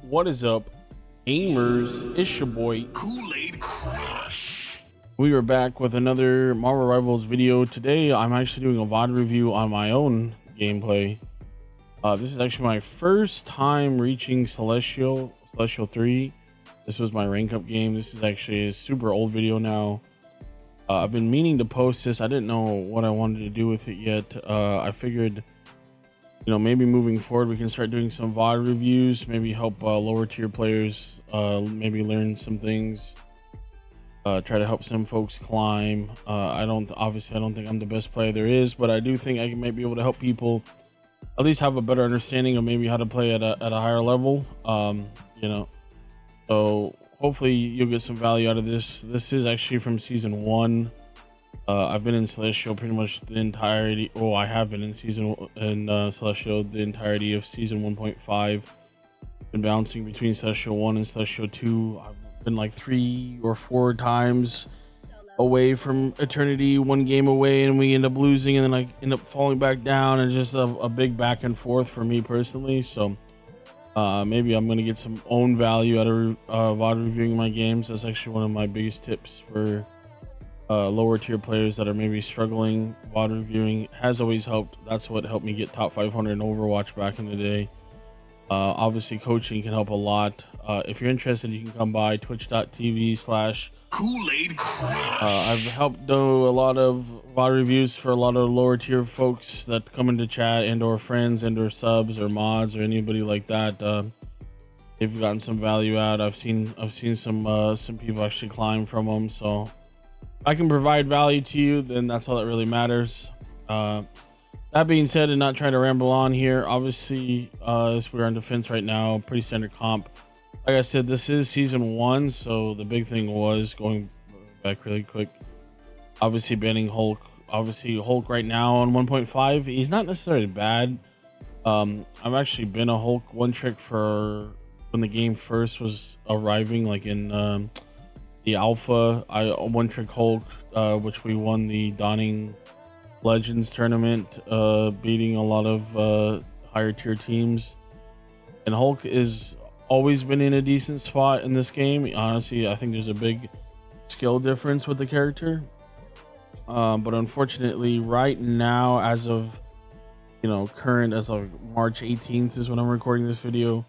What is up, gamers? It's your boy Kool-Aid Crush. We are back with another Marvel Rivals video. Today I'm actually doing a VOD review on my own gameplay. This is actually my first time reaching Celestial 3. This was my rank up game. This is actually a super old video now. I've been meaning to post this. I didn't know what I wanted to do with it yet. I figured, maybe moving forward we can start doing some VOD reviews, maybe help lower tier players maybe learn some things, try to help some folks climb. I don't think I'm the best player there is, but I do think I might be able to help people at least have a better understanding of maybe how to play at a higher level. So hopefully you'll get some value out of this. This is actually from season 1. I've been in Celestial pretty much the entirety. I have been in Celestial the entirety of season 1.5. Been bouncing between Celestial 1 and Celestial 2. I've been like 3 or 4 times away from Eternity, 1 game away, and we end up losing, and then I end up falling back down, and just a big back and forth for me personally. So maybe I'm gonna get some own value out of VOD reviewing my games. That's actually one of my biggest tips for lower tier players that are maybe struggling. VOD reviewing has always helped. That's what helped me get top 500 in Overwatch back in the day. Obviously coaching can help a lot. If you're interested, you can come by twitch.tv/Kool-Aid Crush. I've helped do a lot of VOD reviews for a lot of lower tier folks that come into chat and or friends and or subs or mods or anybody like that. They've gotten some value out. I've seen some people actually climb from them. So if I can provide value to you, then that's all that really matters. That being said, and not trying to ramble on here, obviously we're on defense right now, pretty standard comp. Like I said, this is season 1, so the big thing was going back really quick, obviously banning Hulk. Obviously Hulk right now on 1.5, he's not necessarily bad. I've actually been a Hulk one trick for when the game first was arriving, like in the alpha. I one trick Hulk, which we won the Dawning Legends tournament, beating a lot of higher tier teams. And Hulk is always been in a decent spot in this game. Honestly, I think there's a big skill difference with the character, but unfortunately right now, as of current, as of March 18th is when I'm recording this video,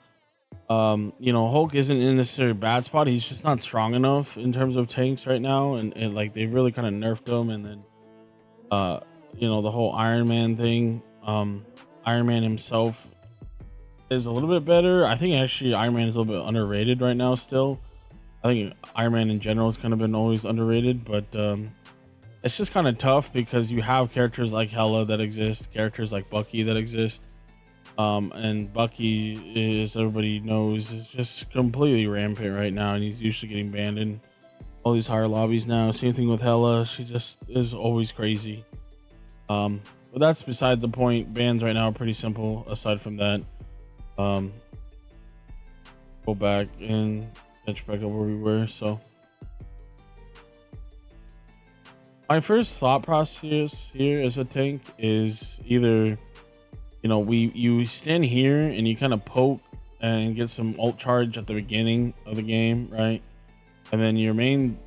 Hulk isn't in necessarily a bad spot. He's just not strong enough in terms of tanks right now, and like they've really kind of nerfed him. And then the whole Iron Man thing, Iron Man himself is a little bit better. I think actually Iron Man is a little bit underrated right now still. I think Iron Man in general has kind of been always underrated, but it's just kind of tough because you have characters like Hela that exist, characters like Bucky that exist, and Bucky, as everybody knows, is just completely rampant right now, and he's usually getting banned in all these higher lobbies now. Same thing with Hela, she just is always crazy. But that's besides the point. Bans right now are pretty simple. Aside from that, go back and catch back up where we were. So my first thought process here as a tank is either you stand here and you kind of poke and get some ult charge at the beginning of the game, right? And then your main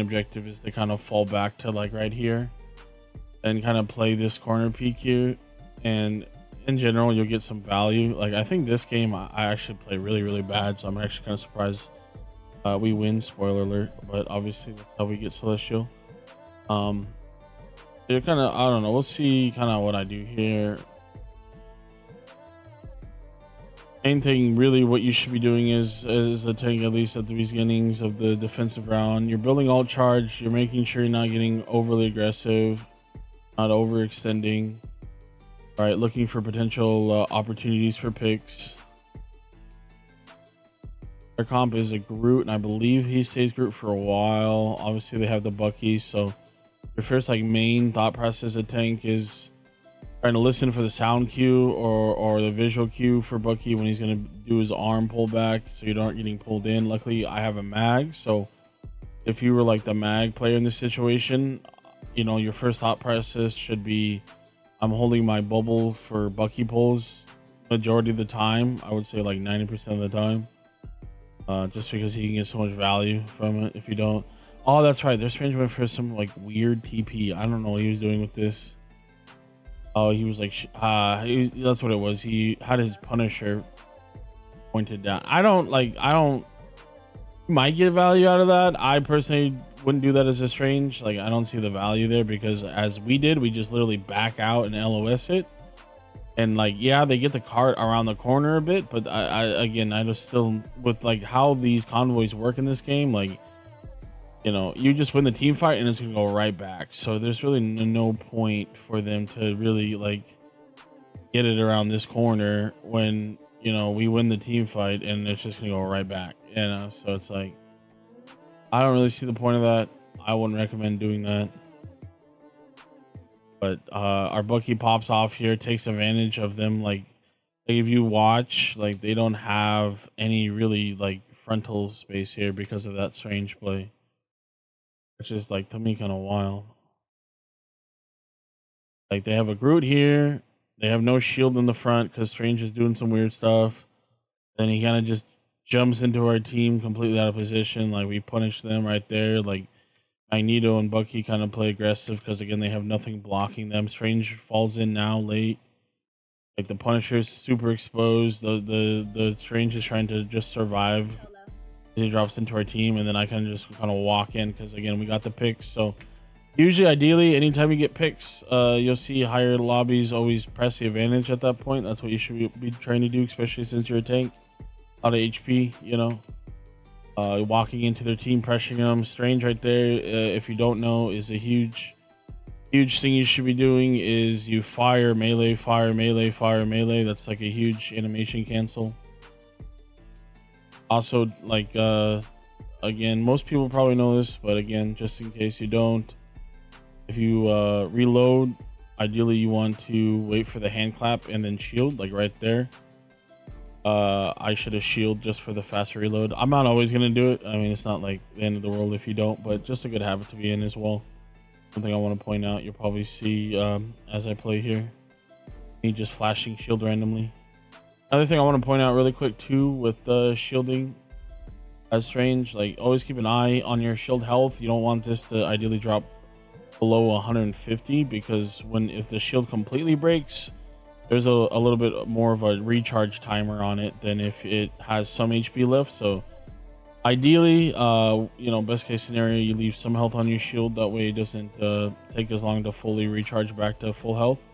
objective is to kind of fall back to like right here and kind of play this corner peek here, and in general you'll get some value. Like I think this game I actually play really bad, so I'm actually kind of surprised we win, spoiler alert, but obviously that's how we get Celestial. You're kind of, I don't know, we'll see kind of what I do here. Main thing really what you should be doing is a tank, at least at the beginnings of the defensive round, you're building ult charge, you're making sure you're not getting overly aggressive, not overextending. All right, looking for potential opportunities for picks. Their comp is a Groot, and I believe he stays Groot for a while. Obviously they have the Bucky, so your first main thought process a tank is trying to listen for the sound cue or the visual cue for Bucky when he's going to do his arm pullback, so you aren't getting pulled in. Luckily I have a mag, so if you were like the mag player in this situation, your first thought process should be, I'm holding my bubble for Bucky pulls majority of the time. I would say like 90% of the time. Just because he can get so much value from it. If you don't, oh, that's right. Their strange went for some like weird TP. I don't know what he was doing with this. Oh, he was like, that's what it was. He had his Punisher pointed down. I don't might get value out of that. I personally wouldn't do that as a strange. Like, I don't see the value there because as we did, we just literally back out and LOS it. And like, yeah, they get the cart around the corner a bit, but I just still, with like how these convoys work in this game, like, you know, you just win the team fight and it's gonna go right back. So there's really no point for them to really like get it around this corner when, you know, we win the team fight and it's just gonna go right back. You know, so it's like, I don't really see the point of that. I wouldn't recommend doing that. But our Bucky pops off here, takes advantage of them. Like if you watch, like they don't have any really like frontal space here because of that strange play, which is like to me kind of wild. Like they have a Groot here, they have no shield in the front because Strange is doing some weird stuff. Then he kind of just jumps into our team completely out of position. Like we punish them right there. Like Magneto and Bucky kind of play aggressive because again they have nothing blocking them. Strange falls in now late. Like the Punisher's super exposed. The Strange is trying to just survive. He drops into our team, and then I can just kind of walk in because again we got the picks. So usually, ideally, anytime you get picks, you'll see higher lobbies always press the advantage at that point. That's what you should be trying to do, especially since you're a tank, a lot of HP. You know. Walking into their team, pressuring them. Strange right there, if you don't know, is a huge thing you should be doing is you fire melee, fire melee, fire melee. That's like a huge animation cancel. Also, like, again, most people probably know this, but again, just in case you don't, if you reload, ideally you want to wait for the hand clap and then shield, like right there. I should have shield just for the fast reload. I'm not always gonna do it. I mean, it's not like the end of the world if you don't, but just a good habit to be in as well. Something I want to point out, you'll probably see as I play here, me just flashing shield randomly. Another thing I want to point out really quick too with shielding as Strange, like always keep an eye on your shield health. You don't want this to ideally drop below 150 because if the shield completely breaks, there's a little bit more of a recharge timer on it than if it has some HP left. So ideally, you know, best case scenario, you leave some health on your shield. That way it doesn't take as long to fully recharge back to full health.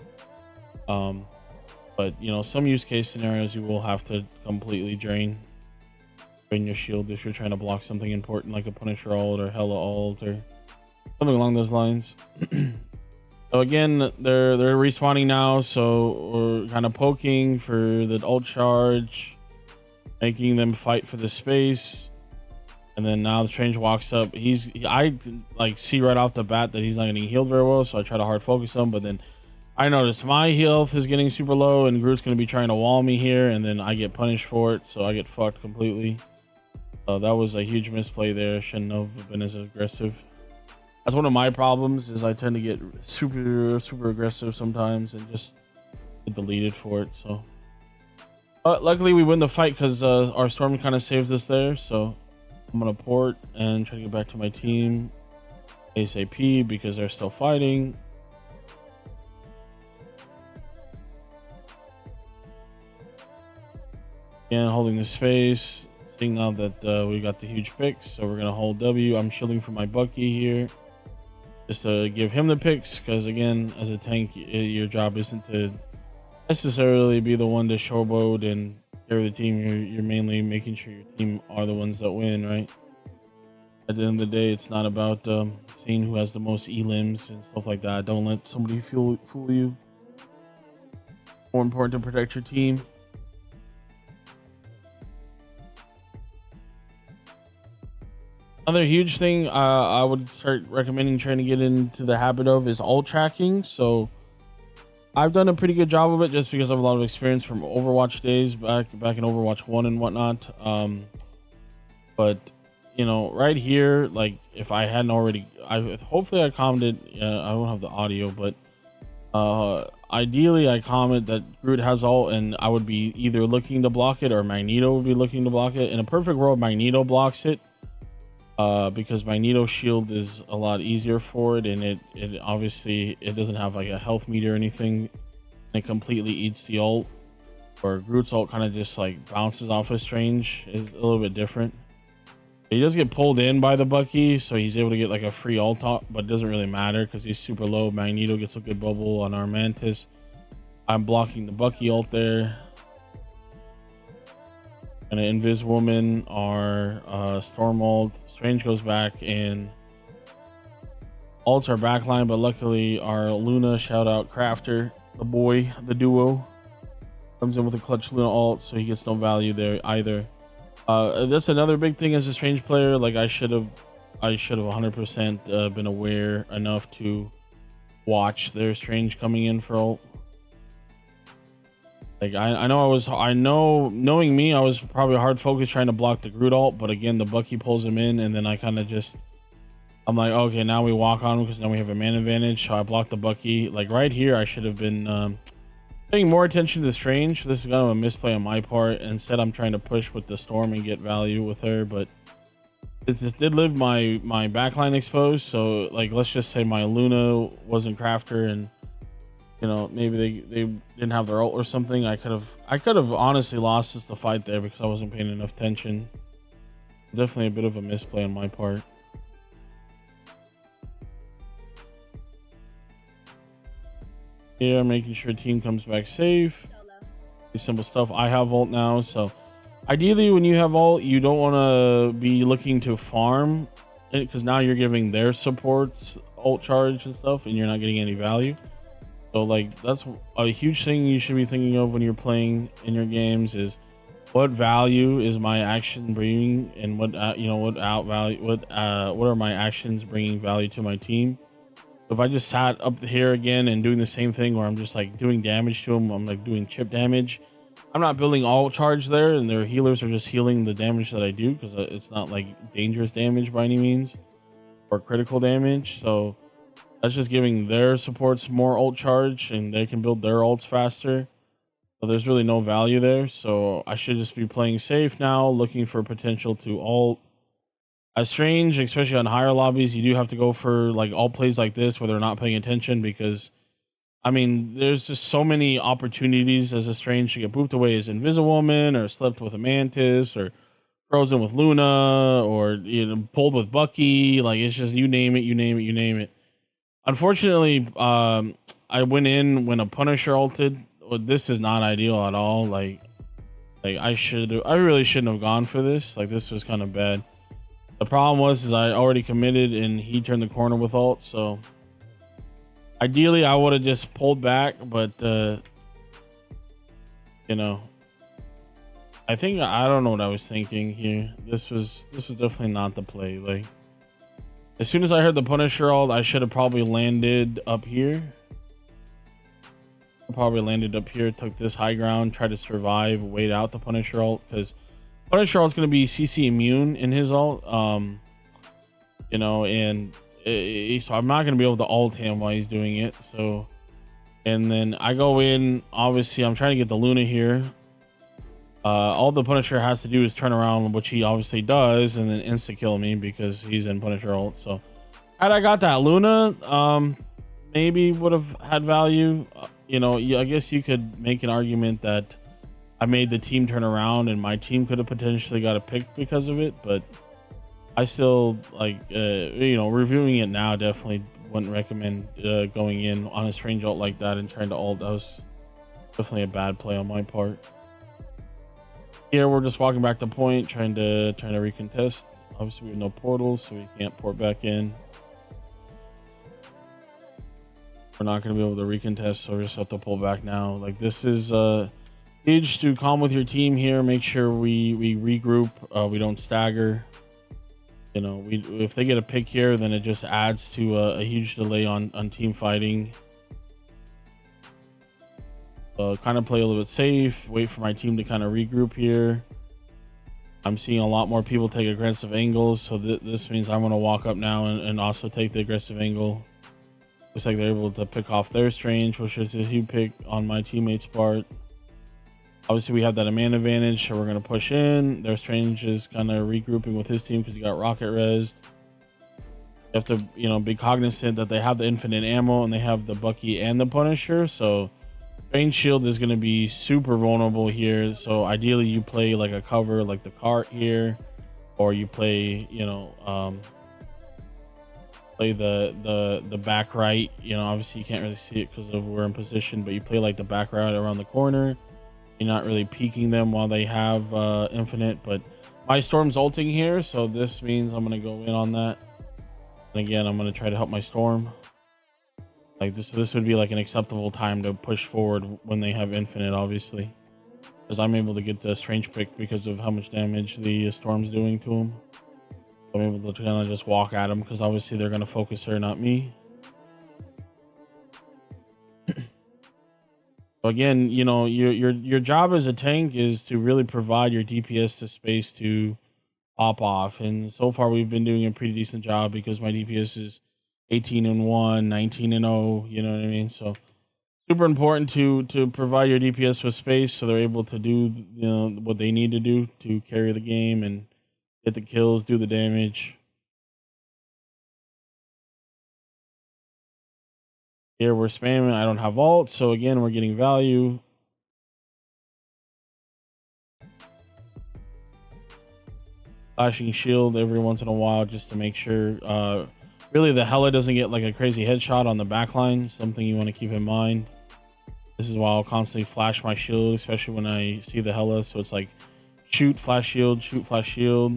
But you know, some use case scenarios you will have to completely drain your shield if you're trying to block something important like a Punisher ult or Hela ult or something along those lines. So again, they're respawning now, so we're kind of poking for the ult charge, making them fight for the space, and then now the Strange walks up. I like see right off the bat that he's not getting healed very well, so I try to hard focus him, but then I notice my health is getting super low, and Groot's gonna be trying to wall me here, and then I get punished for it, so I get fucked completely. That was a huge misplay there. Shouldn't have been as aggressive. That's one of my problems, is I tend to get super aggressive sometimes and just get deleted for it. So but luckily we win the fight because our storm kind of saves us there. So I'm gonna port and try to get back to my team ASAP because they're still fighting. Again, holding the space, seeing now that we got the huge picks, so we're gonna hold W. I'm shielding for my Bucky here just to give him the picks, because again, as a tank, your job isn't to necessarily be the one to showboat and carry the team. You're mainly making sure your team are the ones that win, right? At the end of the day, it's not about seeing who has the most elims and stuff like that. Don't let somebody fool you. More important to protect your team. Another huge thing I would start recommending trying to get into the habit of is ult tracking. So I've done a pretty good job of it just because I have a lot of experience from Overwatch days back in Overwatch 1 and whatnot. But you know, right here, like if I hadn't already, hopefully I commented. I don't have the audio, but Ideally, I comment that Groot has ult, and I would be either looking to block it or Magneto would be looking to block it. In a perfect world, Magneto blocks it, because Magneto shield is a lot easier for it, and it obviously it doesn't have like a health meter or anything, and it completely eats the ult. Or Groot's ult kind of just like bounces off of Strange, is a little bit different. He does get pulled in by the Bucky, so he's able to get like a free ult top, but it doesn't really matter because he's super low. Magneto gets a good bubble on our Mantis. I'm blocking the Bucky ult there. And an Invis Woman, our Storm ult. Strange goes back and ults our backline, but luckily our Luna, shout out Crafter, the boy, the duo, comes in with a clutch Luna ult, so he gets no value there either. That's another big thing as a Strange player. Like I should have 100% been aware enough to watch their Strange coming in for ult. Like I know knowing me, I was probably hard focused trying to block the Groot ult, but again the Bucky pulls him in, and then I kind of just, I'm like, okay, now we walk on him because now we have a man advantage. So I blocked the Bucky. Like right here, I should have been paying more attention to Strange. This is kind of a misplay on my part. Instead, I'm trying to push with the Storm and get value with her, but it just did leave my backline exposed. So like, let's just say my Luna wasn't Crafter, and you know, maybe they didn't have their ult or something. I could have honestly lost just the fight there because I wasn't paying enough attention. Definitely a bit of a misplay on my part. Here, making sure team comes back safe. Simple stuff. I have ult now, so ideally when you have ult, you don't want to be looking to farm it, because now you're giving their supports ult charge and stuff, and you're not getting any value. So like, that's a huge thing you should be thinking of when you're playing in your games, is what value is my action bringing, and what what are my actions bringing value to my team. If I just sat up here again and doing the same thing where I'm just like doing damage to them, I'm like doing chip damage, I'm not building all charge there, and their healers are just healing the damage that I do, because it's not like dangerous damage by any means or critical damage. So that's just giving their supports more ult charge, and they can build their ults faster. So there's really no value there. So I should just be playing safe now, looking for potential to ult. As Strange, especially on higher lobbies, you do have to go for like all plays like this where they're not paying attention, because I mean, there's just so many opportunities as a Strange to get booped away as Invisible Woman, or slept with a Mantis, or frozen with Luna, or pulled with Bucky. Like, it's just you name it. Unfortunately, I went in when a Punisher ulted. Well, this is not ideal at all. Like I really shouldn't have gone for this. Like, this was kind of bad. The problem was I already committed, and he turned the corner with ult. So ideally I would have just pulled back, but I don't know what I was thinking here. This was definitely not the play. Like, as soon as I heard the Punisher ult, I should have probably landed up here. Took this high ground, tried to survive, wait out the Punisher ult, because Punisher ult is going to be CC immune in his ult, so I'm not going to be able to ult him while he's doing it. So, and then I go in, obviously I'm trying to get the Luna here. All the Punisher has to do is turn around, which he obviously does, and then insta kill me because he's in Punisher ult. So had I got that Luna, maybe would have had value. I guess you could make an argument that I made the team turn around, and my team could have potentially got a pick because of it, but I still reviewing it now, definitely wouldn't recommend going in on a Strange ult like that and trying to ult. That was definitely a bad play on my part. Here we're just walking back to point, trying to recontest. Obviously we have no portals, so we can't port back in. We're not going to be able to recontest, so we just have to pull back now. Like, this is huge to calm with your team here. Make sure we regroup. We don't stagger. If they get a pick here, then it just adds to a huge delay on team fighting. Kind of play a little bit safe. Wait for my team to kind of regroup here. I'm seeing a lot more people take aggressive angles, so this means I'm going to walk up now and also take the aggressive angle. Looks like they're able to pick off their Strange, which is a huge pick on my teammate's part. Obviously, we have that man advantage, so we're going to push in. Their Strange is kind of regrouping with his team because he got rocket rezzed. You have to, you know, be cognizant that they have the infinite ammo and they have the Bucky and the Punisher. So Strange Shield is going to be super vulnerable here. So ideally, you play like a cover like the cart here, or you play, you know, play the back right. You know, obviously you can't really see it because of we're in position, but you play like the back right around the corner. You're not really peeking them while they have infinite, but my Storm's ulting here, so this means I'm gonna go in on that. And again, I'm gonna try to help my Storm. Like this would be like an acceptable time to push forward when they have infinite, obviously, because I'm able to get the Strange pick because of how much damage the Storm's doing to him. I'm able to kind of just walk at them because obviously they're gonna focus her, not me. Again, you know, your job as a tank is to really provide your DPS the space to pop off, and so far we've been doing a pretty decent job because my DPS is 18-1, 19-0. You know what I mean? So super important to provide your DPS with space so they're able to do, you know, what they need to do to carry the game and get the kills, do the damage. Here we're spamming. I don't have ult, so again we're getting value. Flashing shield every once in a while just to make sure. Really, the Hela doesn't get like a crazy headshot on the backline. Something you want to keep in mind. This is why I'll constantly flash my shield, especially when I see the Hela. So it's like shoot, flash shield, shoot, flash shield,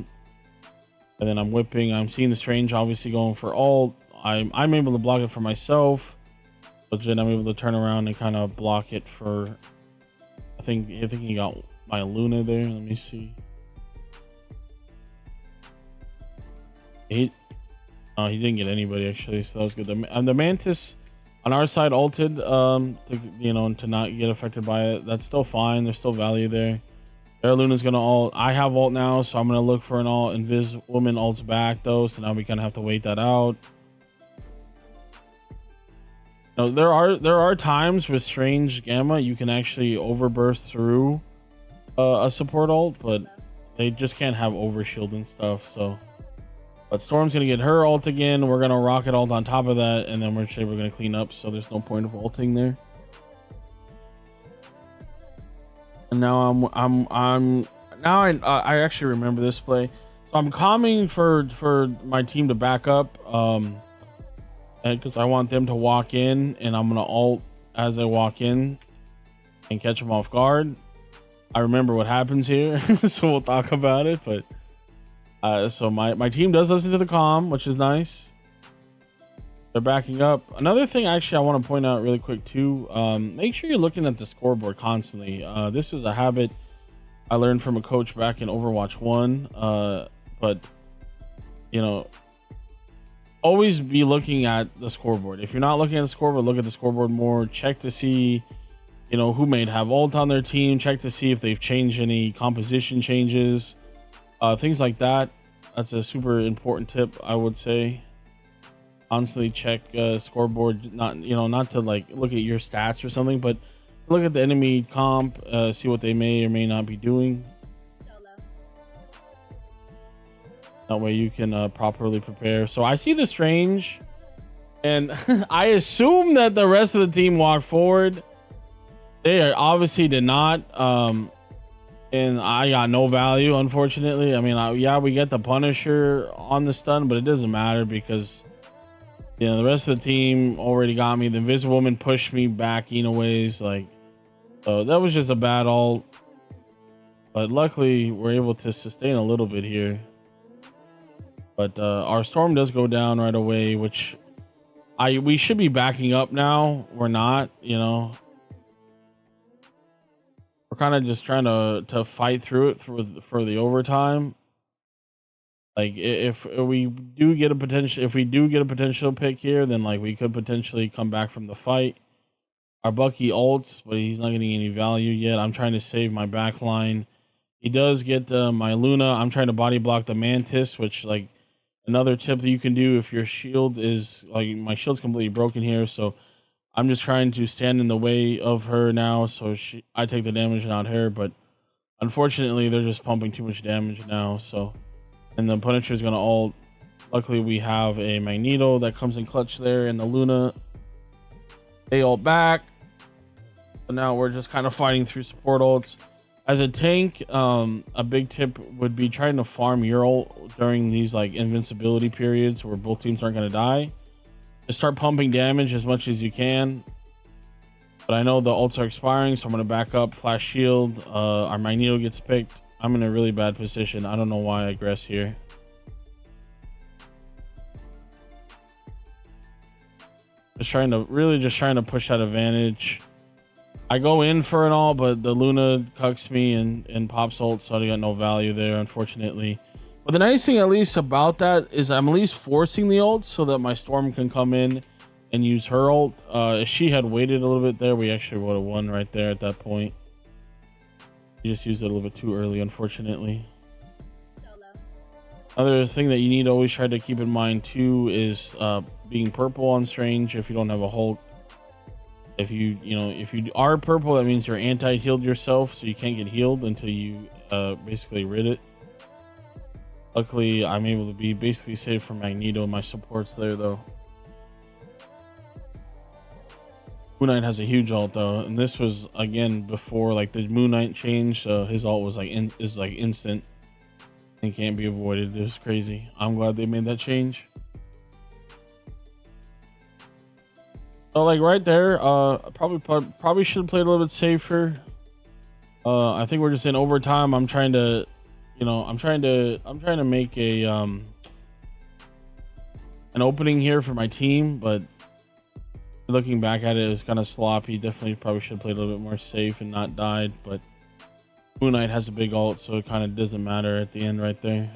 and then I'm whipping. I'm seeing the Strange obviously going for ult. I'm able to block it for myself. But then I'm able to turn around and kind of block it for. I think he got my Luna there. Let me see. He didn't get anybody actually, so that was good. The Mantis on our side ulted, to not get affected by it. That's still fine. There's still value there. Their Luna's gonna ult. I have ult now, so I'm gonna look for an ult. Invis Woman ults back though, so now we kind of have to wait that out. No, there are times with Strange Gamma you can actually overburst through a support ult, but they just can't have overshield and stuff. So, but Storm's gonna get her ult again. We're gonna rocket ult on top of that, and then we're gonna clean up. So there's no point of ulting there. And now I actually remember this play. So I'm calming for my team to back up. Because I want them to walk in, and I'm gonna ult as they walk in and catch them off guard. I remember what happens here, so we'll talk about it. But so my team does listen to the comm, which is nice. They're backing up. Another thing, actually, I want to point out really quick too. Make sure you're looking at the scoreboard constantly. This is a habit I learned from a coach back in Overwatch 1. But you know, always be looking at the scoreboard. If you're not looking at the scoreboard, look at the scoreboard more. Check to see, you know, who may have ult on their team. Check to see if they've changed any composition changes, things like that. That's a super important tip, I would say. Constantly check scoreboard, not to like look at your stats or something, but look at the enemy comp, see what they may or may not be doing. That way you can properly prepare. So I see the Strange, and I assume that the rest of the team walked forward. They obviously did not, and I got no value, unfortunately. I mean, yeah, we get the Punisher on the stun, but it doesn't matter because, you know, the rest of the team already got me. The Invisible Woman pushed me back ways, like, so that was just a bad ult. But luckily, we're able to sustain a little bit here. But our Storm does go down right away, which we should be backing up now. We're not, you know. We're kind of just trying to fight through it for the overtime. Like if we do get a potential pick here, then like we could potentially come back from the fight. Our Bucky ults, but he's not getting any value yet. I'm trying to save my back line. He does get my Luna. I'm trying to body block the Mantis, which like Another tip that you can do if your shield is like my shield's completely broken here, so I'm just trying to stand in the way of her now, so I take the damage, not her. But unfortunately, they're just pumping too much damage now. So, and the Punisher is gonna ult. Luckily, we have a Magneto that comes in clutch there, and the Luna. They ult back. So now we're just kind of fighting through support ults. As a tank, a big tip would be trying to farm your ult during these like invincibility periods where both teams aren't gonna die. Just start pumping damage as much as you can. But I know the ults are expiring, so I'm gonna back up, flash shield. Our Magneto gets picked. I'm in a really bad position. I don't know why I aggress here. Just trying to push that advantage. I go in for it all, but the Luna cucks me and pops ult, so I got no value there, unfortunately. But the nice thing, at least about that, is I'm at least forcing the ult so that my Storm can come in and use her ult. If she had waited a little bit there, we actually would have won right there at that point. She just used it a little bit too early, unfortunately. Another thing that you need to always try to keep in mind too is being purple on Strange if you don't have a Hulk. If you are purple, that means you're anti-healed yourself, so you can't get healed until you basically rid it. Luckily, I'm able to be basically safe from Magneto and my supports there, though. Moon Knight has a huge ult though, and this was again before like the Moon Knight change, so his ult was like instant and can't be avoided. It was crazy. I'm glad they made that change. So like right there, probably should have played a little bit safer. I think we're just in overtime. I'm trying to make a an opening here for my team, but looking back at it, it was kind of sloppy. Definitely probably should have played a little bit more safe and not died, but Moon Knight has a big ult, so it kind of doesn't matter at the end right there.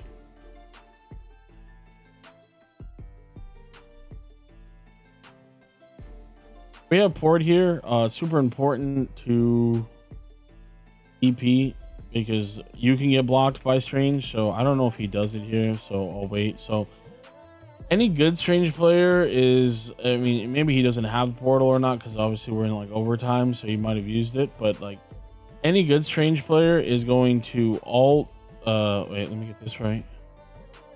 We have port here, super important to EP because you can get blocked by Strange, so I don't know if he does it here, so I'll wait. So any good Strange player is, I mean, maybe he doesn't have the portal or not, because obviously we're in like overtime, so he might have used it, but like any good Strange player is going to ult. Wait, let me get this right.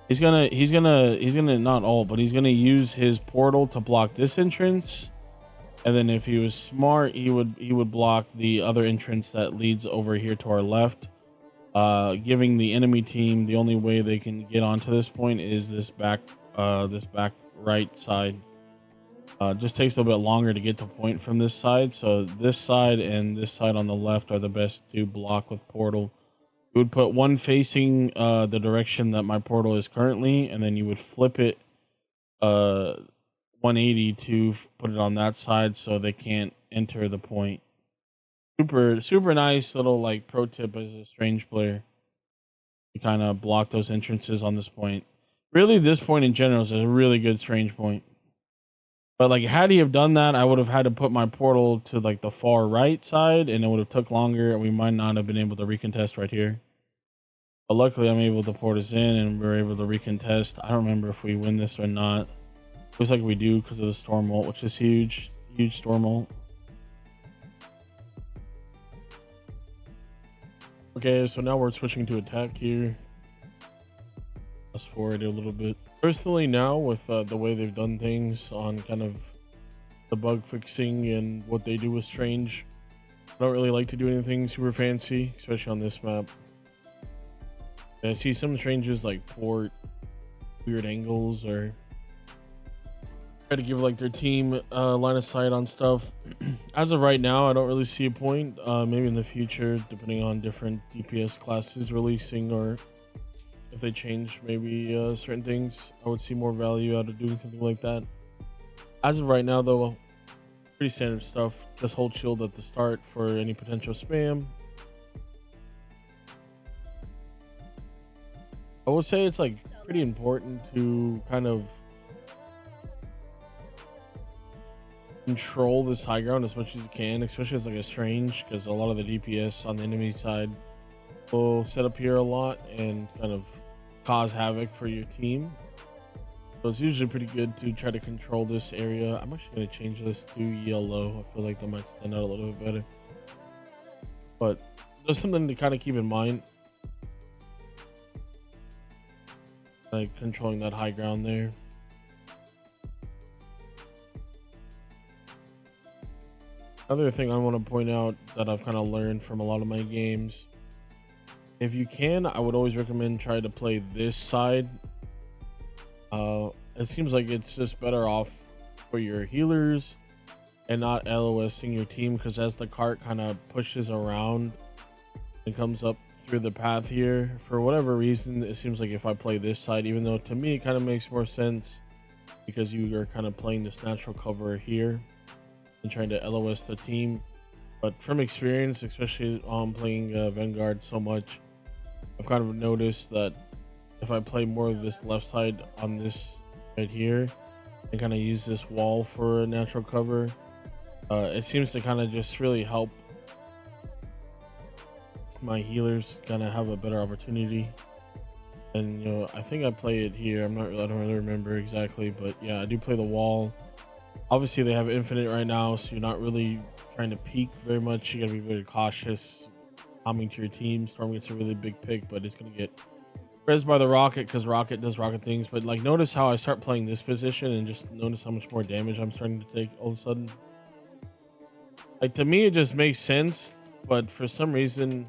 He's gonna not ult, but he's gonna use his portal to block this entrance. And then if he was smart, he would block the other entrance that leads over here to our left, giving the enemy team the only way they can get onto this point is this back right side. Just takes a little bit longer to get to point from this side. So this side and this side on the left are the best to block with portal. You would put one facing the direction that my portal is currently, and then you would flip it 180 to put it on that side so they can't enter the point. Super nice little like pro tip as a Strange player. You kind of block those entrances on this point. Really, this point in general is a really good Strange point. But like, had he have done that, I would have had to put my portal to like the far right side, and it would have took longer, and we might not have been able to recontest right here. But luckily, I'm able to port us in, and we're able to recontest. I don't remember if we win this or not. Looks like we do because of the Storm ult, which is huge Storm ult. Okay, so now we're switching to attack here. Fast forward a little bit. Personally, now with the way they've done things on kind of the bug fixing and what they do with Strange, I don't really like to do anything super fancy, especially on this map. And I see some Stranges like port weird angles or try to give like their team line of sight on stuff. As of right now, I don't really see a point. Maybe in the future, depending on different DPS classes releasing, or if they change maybe certain things, I would see more value out of doing something like that. As of right now though, pretty standard stuff. Just hold shield at the start for any potential spam. I would say it's like pretty important to kind of control this high ground as much as you can, especially as like a Strange, because a lot of the DPS on the enemy side will set up here a lot and kind of cause havoc for your team. So it's usually pretty good to try to control this area. I'm actually going to change this to yellow. I feel like that might stand out a little bit better. But there's something to kind of keep in mind. Like controlling that high ground there. Another thing I want to point out that I've kind of learned from a lot of my games. If you can, I would always recommend try to play this side. It seems like it's just better off for your healers and not LOSing your team, because as the cart kind of pushes around and comes up through the path here, for whatever reason, it seems like if I play this side, even though to me it kind of makes more sense because you are kind of playing this natural cover here and trying to LOS the team. But from experience, especially on playing Vanguard so much, I've kind of noticed that if I play more of this left side on this right here and kind of use this wall for a natural cover, it seems to kind of just really help my healers kind of have a better opportunity. And you know, I think I play it here. I don't really remember exactly, but yeah, I do play the wall. Obviously they have infinite right now, so you're not really trying to peek very much. You gotta be very cautious coming to your team. Storm gets a really big pick, but it's gonna get res by the rocket because rocket does rocket things. But like, notice how I start playing this position and just notice how much more damage I'm starting to take all of a sudden. Like, to me it just makes sense, but for some reason,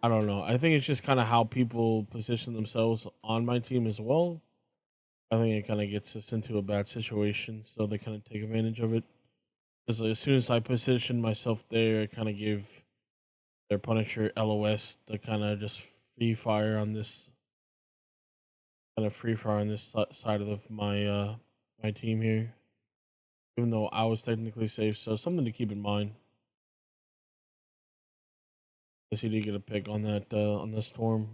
I don't know, I think it's just kind of how people position themselves on my team as well. I think it kind of gets us into a bad situation, so they kind of take advantage of it. Because as soon as I position myself there, I kind of give their Punisher LOS to kind of just free fire on this side of my my team here, even though I was technically safe. So something to keep in mind. Guess he did get a pick on that on the storm.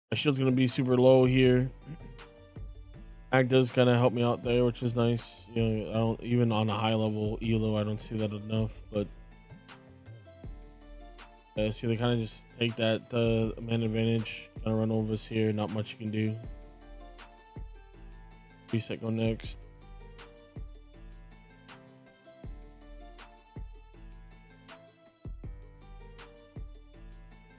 My shield's gonna be super low here. Mag does kind of help me out there, which is nice. You know, I don't, even on a high level elo, I don't see that enough. But see, they kind of just take that man advantage, kind of run over us here. Not much you can do. Reset, go next.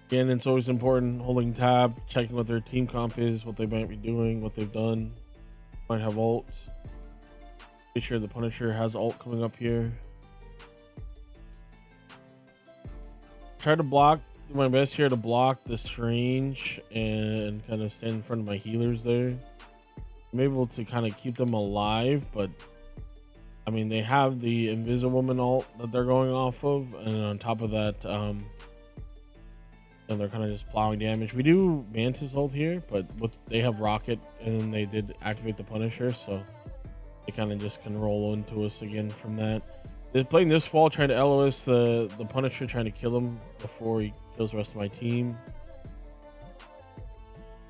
Again, it's always important holding tab, checking what their team comp is, what they might be doing, what they've done. Might have ults. Make sure the Punisher has ult coming up here. Try to block, do my best here to block this range and kind of stand in front of my healers there. I'm able to kind of keep them alive, but I mean, they have the Invisible Woman ult that they're going off of, and on top of that, and they're kind of just plowing damage. We do Mantis ult here, but they have rocket, and then they did activate the Punisher, so they kind of just can roll into us again from that. They're playing this wall, trying to LOS the Punisher, trying to kill him before he kills the rest of my team.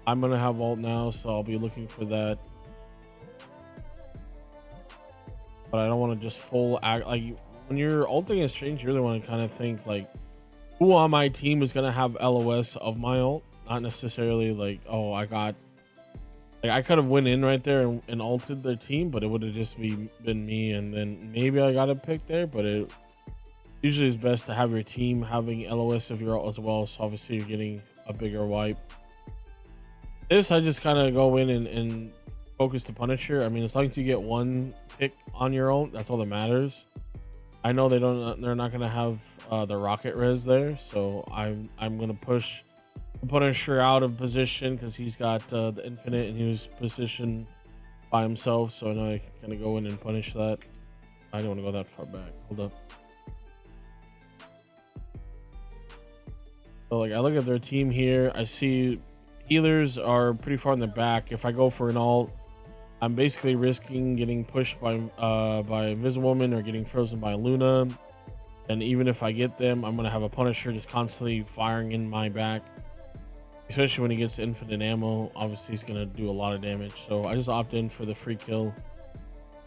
I'm gonna have ult now, so I'll be looking for that. But I don't want to just full act. Like, when you're ulting a strange, you really want to kind of think like, who on my team is gonna have LOS of my ult, not necessarily like, oh, I could have went in right there and ulted their team, but it would have just been me, and then maybe I got a pick there. But it usually is best to have your team having LOS of your ult as well, so obviously you're getting a bigger wipe. This, I just kind of go in and focus the Punisher. I mean, as long as you get one pick on your ult, that's all that matters. I know they're not gonna have the rocket res there, so I'm gonna push the Punisher out of position because he's got the infinite and he was positioned by himself. So I know I can kind of go in and punish that. I don't want to go that far back. Hold up. So like, I look at their team here. I see healers are pretty far in the back. If I go for an ult, I'm basically risking getting pushed by Invisible Woman or getting frozen by Luna. And even if I get them, I'm gonna have a Punisher just constantly firing in my back. Especially when he gets infinite ammo, obviously he's gonna do a lot of damage. So I just opt in for the free kill.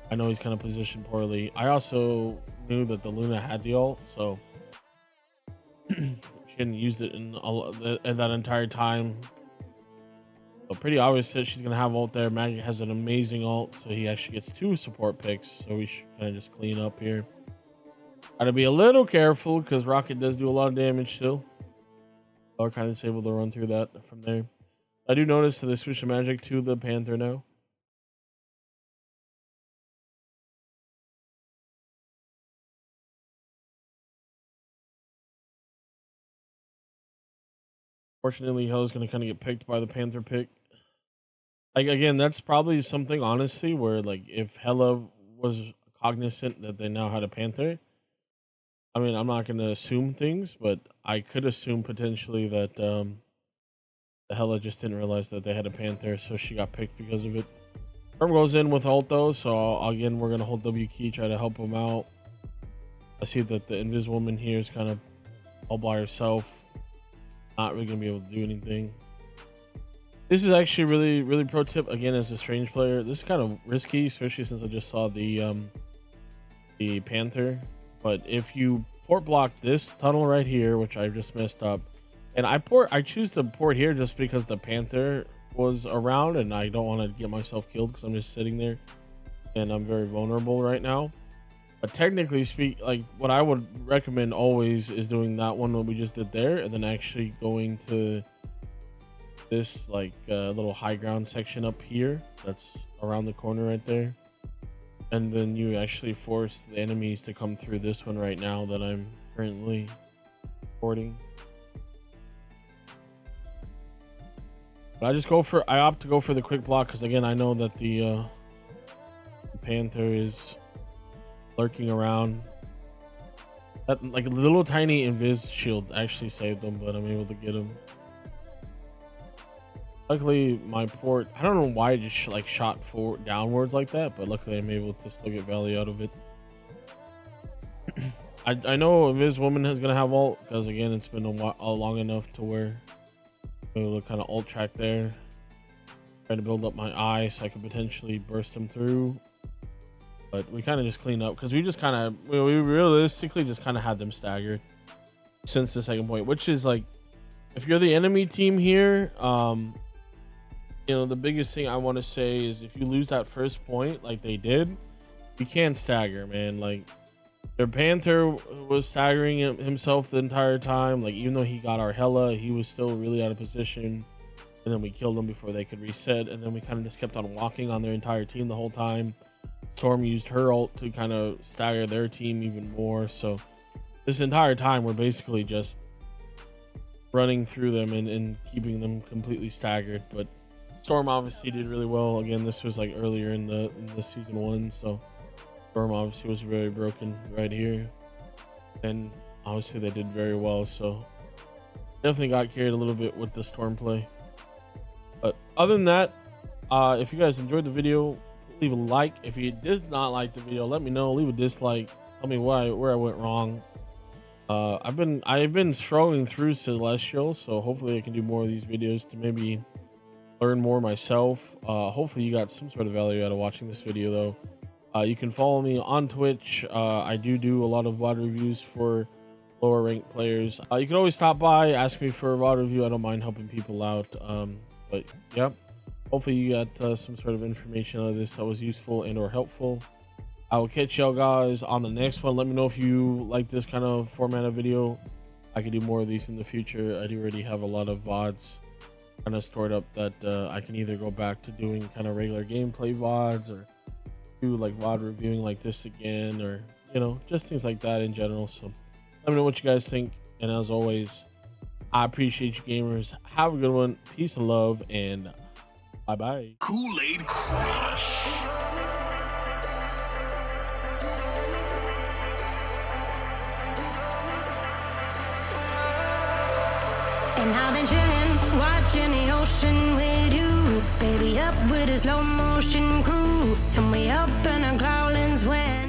I know he's kind of positioned poorly. I also knew that the Luna had the ult, so she hadn't used it in that entire time. So pretty obvious that she's gonna have ult there. Maggot has an amazing ult, so he actually gets 2 support picks. So we should kind of just clean up here. Gotta be a little careful because Rocket does do a lot of damage still. I'll kind of able to run through that from there. I do notice that they switch the magic to the Panther now. Fortunately, Hella's gonna kind of get picked by the Panther pick. Like again, that's probably something honestly where like if Hella was cognizant that they now had a Panther. I mean, I'm not gonna assume things, but I could assume potentially that the Hella just didn't realize that they had a Panther, so she got picked because of it. Storm goes in with ult though, so again we're gonna hold W key, try to help him out. I see that the Invis woman here is kind of all by herself, not really gonna be able to do anything. This is actually really pro tip again as a strange player. This is kind of risky, especially since I just saw the Panther. But if you port block this tunnel right here, which I just messed up, and I choose to port here just because the Panther was around and I don't want to get myself killed because I'm just sitting there and I'm very vulnerable right now. But technically like what I would recommend always is doing that one what we just did there, and then actually going to this like little high ground section up here that's around the corner right there, and then you actually force the enemies to come through this one right now that I'm currently porting. But I opt to go for the quick block because again I know that the Panther is lurking around. That like a little tiny invis shield actually saved them, but I'm able to get him. Luckily my port, I don't know why it just like shot forward downwards like that, but luckily I'm able to still get value out of it. I know Invis woman is gonna have ult because again it's been a long enough to where I'm able to kind of ult track there, trying to build up my eye so I could potentially burst them through. But we kind of just clean up because we just kind of we realistically just kind of had them staggered since the second point, which is like if you're the enemy team here, you know, the biggest thing I want to say is if you lose that first point like they did, you can't stagger, man. Like their Panther was staggering himself the entire time. Like even though he got our Hella, he was still really out of position, and then we killed him before they could reset, and then we kind of just kept on walking on their entire team the whole time. Storm used her ult to kind of stagger their team even more. So this entire time we're basically just running through them and keeping them completely staggered. But Storm obviously did really well. Again, this was like earlier in the season 1, so Storm obviously was very broken right here, and obviously they did very well. So definitely got carried a little bit with the Storm play. But other than that, if you guys enjoyed the video, leave a like. If you did not like the video, let me know. Leave a dislike. Tell me where I went wrong. I've been struggling through Celestial, so hopefully I can do more of these videos to maybe learn more myself. Hopefully you got some sort of value out of watching this video though. You can follow me on Twitch. I do a lot of VOD reviews for lower ranked players. You can always stop by, ask me for a VOD review. I don't mind helping people out. But yeah, hopefully you got some sort of information out of this that was useful and or helpful. I will catch y'all guys on the next one. Let me know if you like this kind of format of video. I could do more of these in the future. I do already have a lot of VODs kind of stored up that I can either go back to doing kind of regular gameplay VODs or do like VOD reviewing like this again, or you know, just things like that in general. So let me know what you guys think, and as always, I appreciate you gamers. Have a good one. Peace and love, and bye. Kool-Aid Crush. And I've been chillin', watching the ocean with you. Baby, up with a slow motion crew. And we up in our growlings when